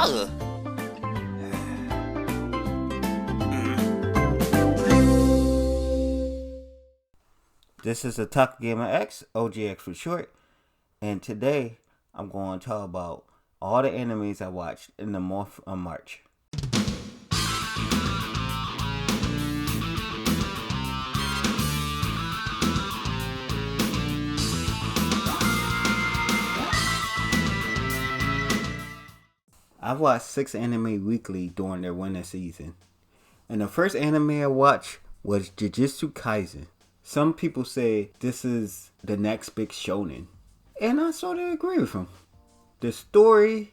This is Attack Gamer X, OGX for short, and today I'm going to talk about all the animes I watched in the month of March. I've watched 6 anime weekly during their winter season, and the first anime I watched was Jujutsu Kaisen. Some people say this is the next big shonen, and I sort of agree with them. The story,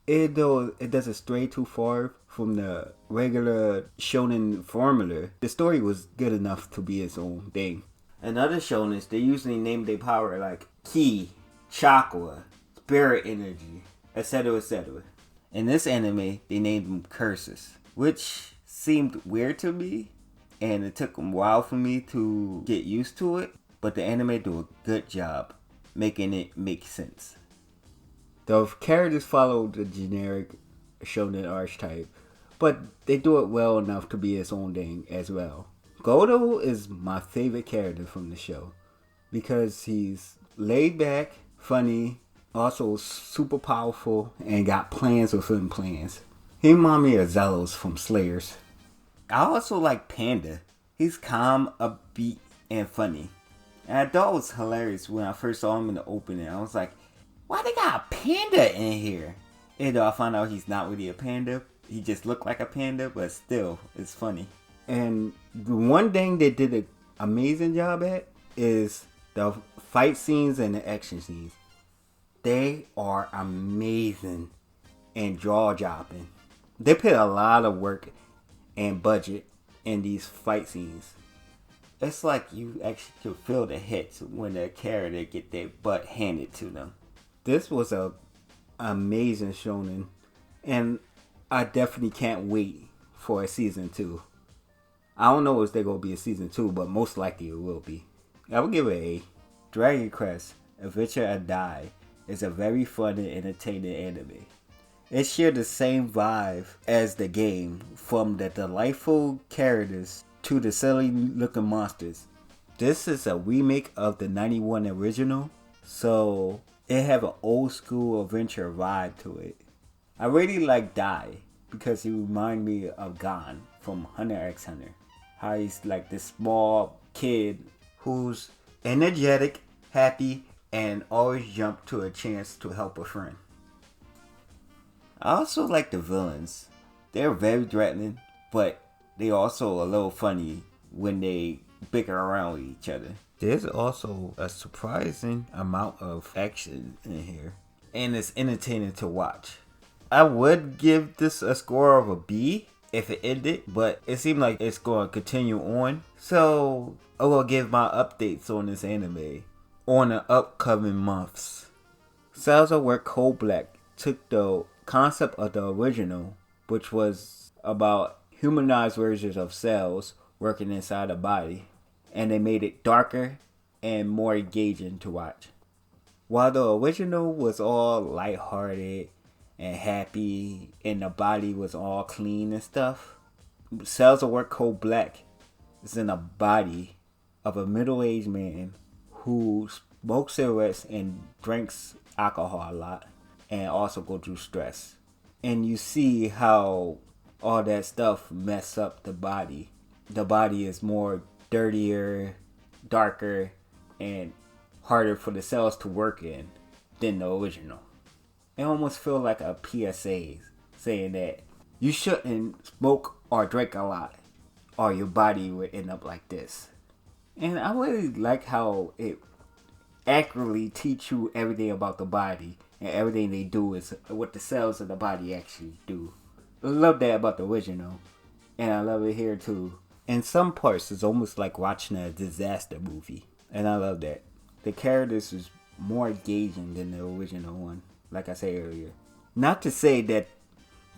it doesn't stray too far from the regular shonen formula. The story was good enough to be its own thing. In other shonens, they usually name their power like ki, chakra, spirit energy, etc., etc. In this anime, they named them curses, which seemed weird to me. And it took a while for me to get used to it, but the anime do a good job making it make sense. The characters follow the generic shonen archetype, but they do it well enough to be its own thing as well. Goto is my favorite character from the show because he's laid back, funny, also super powerful, and got plans within plans. He reminds me of Zelos from Slayers. I also like Panda. He's calm, upbeat, and funny. And I thought it was hilarious when I first saw him in the opening. I was like, why they got a panda in here? And though I found out he's not really a panda. He just looked like a panda, but still, it's funny. And the one thing they did an amazing job at is the fight scenes and the action scenes. They are amazing and jaw-dropping. They put a lot of work and budget in these fight scenes. It's like you actually could feel the hits when the character get their butt handed to them. This was a amazing shonen, and I definitely can't wait for a season 2. I don't know if there's gonna be a season 2, but most likely it will be. I would give it an A. Dragon Quest: Adventure or Die is a very fun and entertaining anime. It shared the same vibe as the game, from the delightful characters to the silly looking monsters. This is a remake of the 91 original, so it have an old school adventure vibe to it. I really like Die because he remind me of Gon from Hunter x Hunter. How he's like this small kid who's energetic, happy, and always jump to a chance to help a friend. I also like the villains. They're very threatening, but they also a little funny when they bicker around with each other. There's also a surprising amount of action in here, and it's entertaining to watch. I would give this a score of a B if it ended, but it seemed like it's going to continue on. So I will give my updates on this anime on the upcoming months. Cells of Work Cold Black took the concept of the original, which was about humanized versions of cells working inside a body, and they made it darker and more engaging to watch. While the original was all lighthearted and happy and the body was all clean and stuff, Cells of Work Cold Black is in a body of a middle-aged man who smokes cigarettes and drinks alcohol a lot, and also go through stress. And you see how all that stuff mess up the body. The body is more dirtier, darker, and harder for the cells to work in than the original. It almost feels like a PSA saying that you shouldn't smoke or drink a lot, or your body would end up like this. And I really like how it accurately teach you everything about the body, and everything they do is what the cells of the body actually do. I love that about the original, and I love it here too. In some parts, it's almost like watching a disaster movie, and I love that. The characters is more engaging than the original one, like I said earlier. Not to say that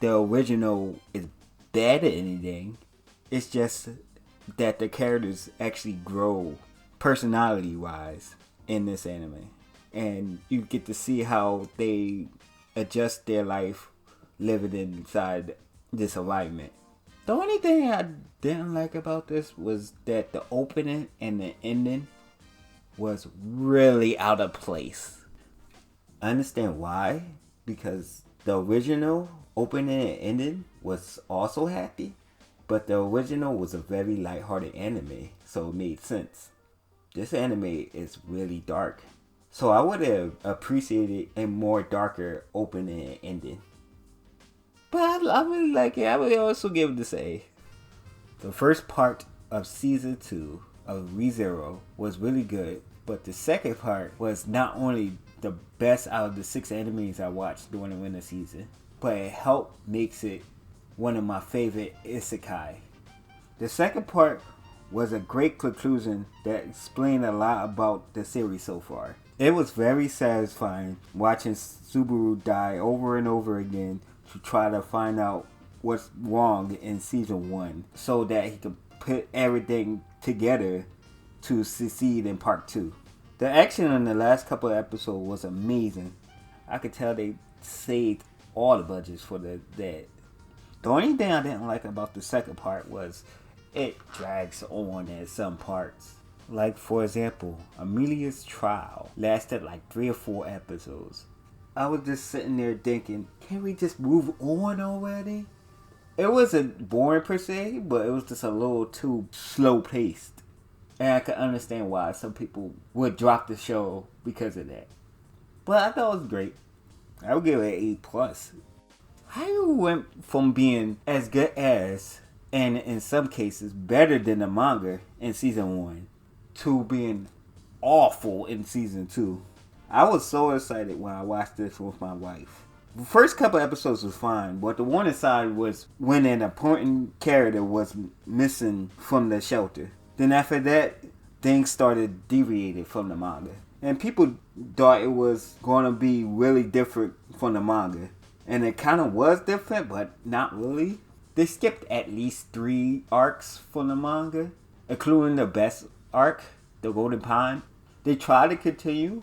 the original is bad at anything, it's just that the characters actually grow personality-wise in this anime. And you get to see how they adjust their life living inside this alignment. The only thing I didn't like about this was that the opening and the ending was really out of place. I understand why, because the original opening and ending was also happy, but the original was a very lighthearted anime, so it made sense. This anime is really dark, so I would have appreciated a more darker opening and ending. But I really like it. I would also give it this A. The first part of season 2 of ReZero was really good, but the second part was not only the best out of the 6 animes I watched during the winter season, but it helped makes it one of my favorite isekai. The second part was a great conclusion that explained a lot about the series so far. It was very satisfying watching Subaru die over and over again to try to find out what's wrong in season 1 so that he could put everything together to succeed in part 2. The action in the last couple of episodes was amazing. I could tell they saved all the budgets for that. The only thing I didn't like about the second part was it drags on at some parts. Like, for example, Amelia's trial lasted like 3 or 4 episodes. I was just sitting there thinking, can we just move on already? It wasn't boring per se, but it was just a little too slow paced. And I could understand why some people would drop the show because of that. But I thought it was great. I would give it an A+. How went from being as good as, and in some cases better than the manga in season 1, to being awful in season 2. I was so excited when I watched this with my wife. The first couple episodes was fine, but the one inside was when an important character was missing from the shelter. Then after that, things started deviating from the manga. And people thought it was going to be really different from the manga. And it kind of was different, but not really. They skipped at least 3 arcs from the manga, including the best arc, the Golden Pond. They tried to continue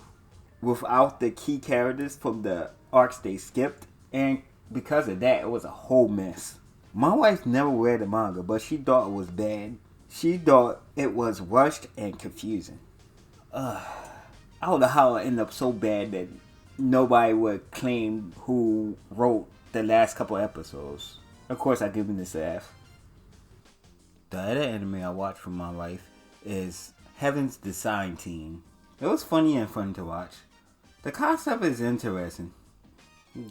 without the key characters from the arcs they skipped, and because of that, it was a whole mess. My wife never read the manga, but she thought it was bad. She thought it was rushed and confusing. I don't know how it ended up so bad that nobody would claim who wrote the last couple episodes. Of course, I give him this F. The other anime I watched with my wife is Heaven's Design Team. It was funny and fun to watch. The concept is interesting.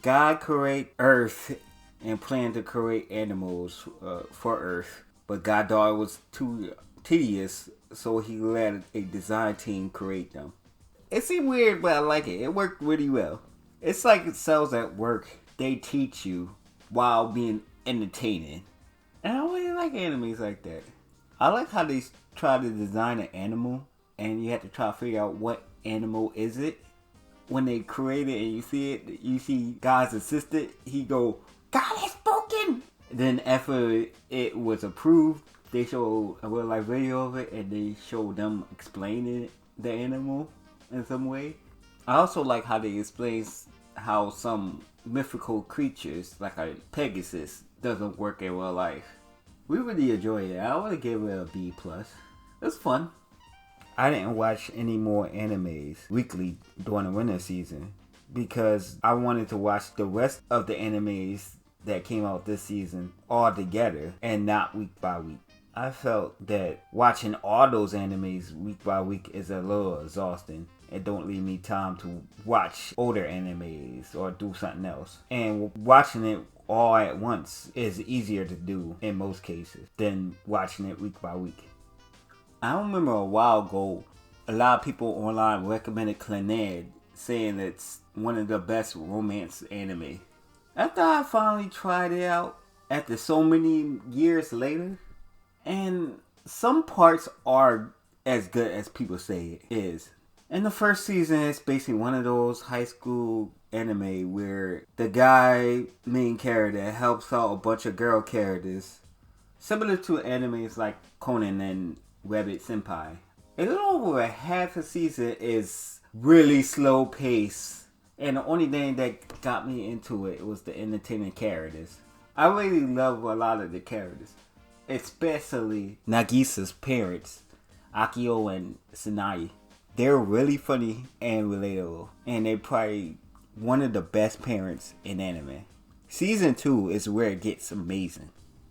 God created Earth and planned to create animals for Earth, but God thought it was too tedious, so he let a design team create them. It seemed weird, but I like it. It worked really well. It's like it sells at work. They teach you while being entertaining. And I really like animes like that. I like how they try to design an animal and you have to try to figure out what animal is it. When they create it and you see it, you see God's assistant, he go, God has spoken! Then after it was approved, they show a real life video of it and they show them explaining the animal in some way. I also like how they explain how some mythical creatures, like a Pegasus, doesn't work in real life. We really enjoyed it. I would give it a B+. It was fun. I didn't watch any more animes weekly during the winter season because I wanted to watch the rest of the animes that came out this season all together and not week by week. I felt that watching all those animes week by week is a little exhausting. It don't leave me time to watch older animes or do something else. And watching it all at once is easier to do in most cases than watching it week by week. I remember a while ago, a lot of people online recommended Clined, saying it's one of the best romance anime. After I finally tried it out, after so many years later, and some parts are as good as people say it is. In the first season, it's basically one of those high school anime where the guy, main character, helps out a bunch of girl characters. Similar to animes like Conan and Rabbit Senpai. A little over half a season is really slow pace And the only thing that got me into it was the entertaining characters. I really love a lot of the characters, especially Nagisa's parents, Akio and Sanae. They're really funny and relatable, and they're probably one of the best parents in anime. Season 2 is where it gets amazing.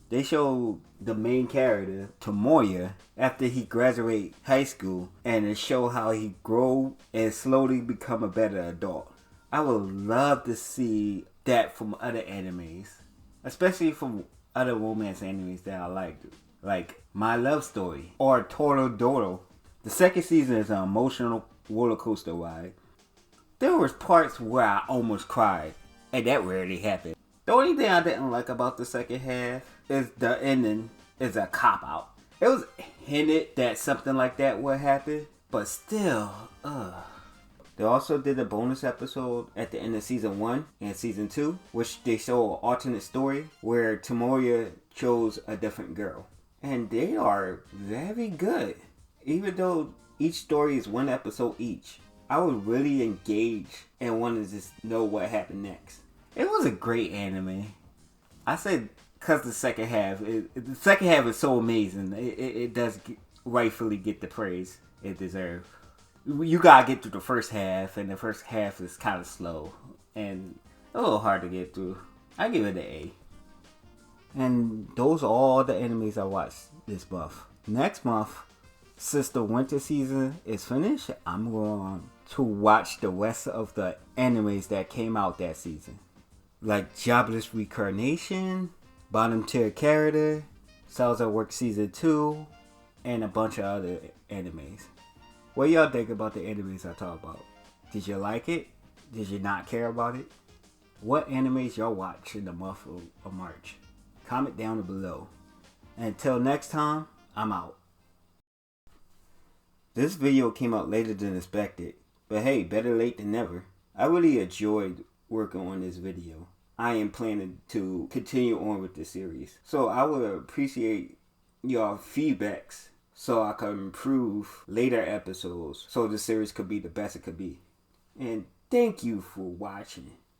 They show the main character, Tomoya, after he graduate high school, and it show how he grow and slowly become a better adult. I would love to see that from other animes, especially from other romance animes that I like My Love Story or Torodoro. The second season is an emotional roller coaster ride. There was parts where I almost cried, and that rarely happened. The only thing I didn't like about the second half is the ending is a cop-out. It was hinted that something like that would happen, but still, They also did a bonus episode at the end of season 1 and season 2, which they show an alternate story where Tomoya chose a different girl. And they are very good. Even though each story is one episode each, I was really engaged and wanted to just know what happened next. It was a great anime. I said because the second half is so amazing. It does rightfully get the praise it deserves. You gotta get through the first half, and the first half is kind of slow and a little hard to get through. I give it an A. And those are all the animes I watched this month. Next month, since the winter season is finished, I'm going to watch the rest of the animes that came out that season. Like Jobless Reincarnation, Bottom Tier Character, Cells at Work Season 2, and a bunch of other animes. What y'all think about the animes I talk about? Did you like it? Did you not care about it? What animes y'all watch in the month of March? Comment down below. Until next time, I'm out. This video came out later than expected, but hey, better late than never. I really enjoyed working on this video. I am planning to continue on with this series, so I would appreciate y'all feedbacks so I can improve later episodes so the series could be the best it could be. And thank you for watching.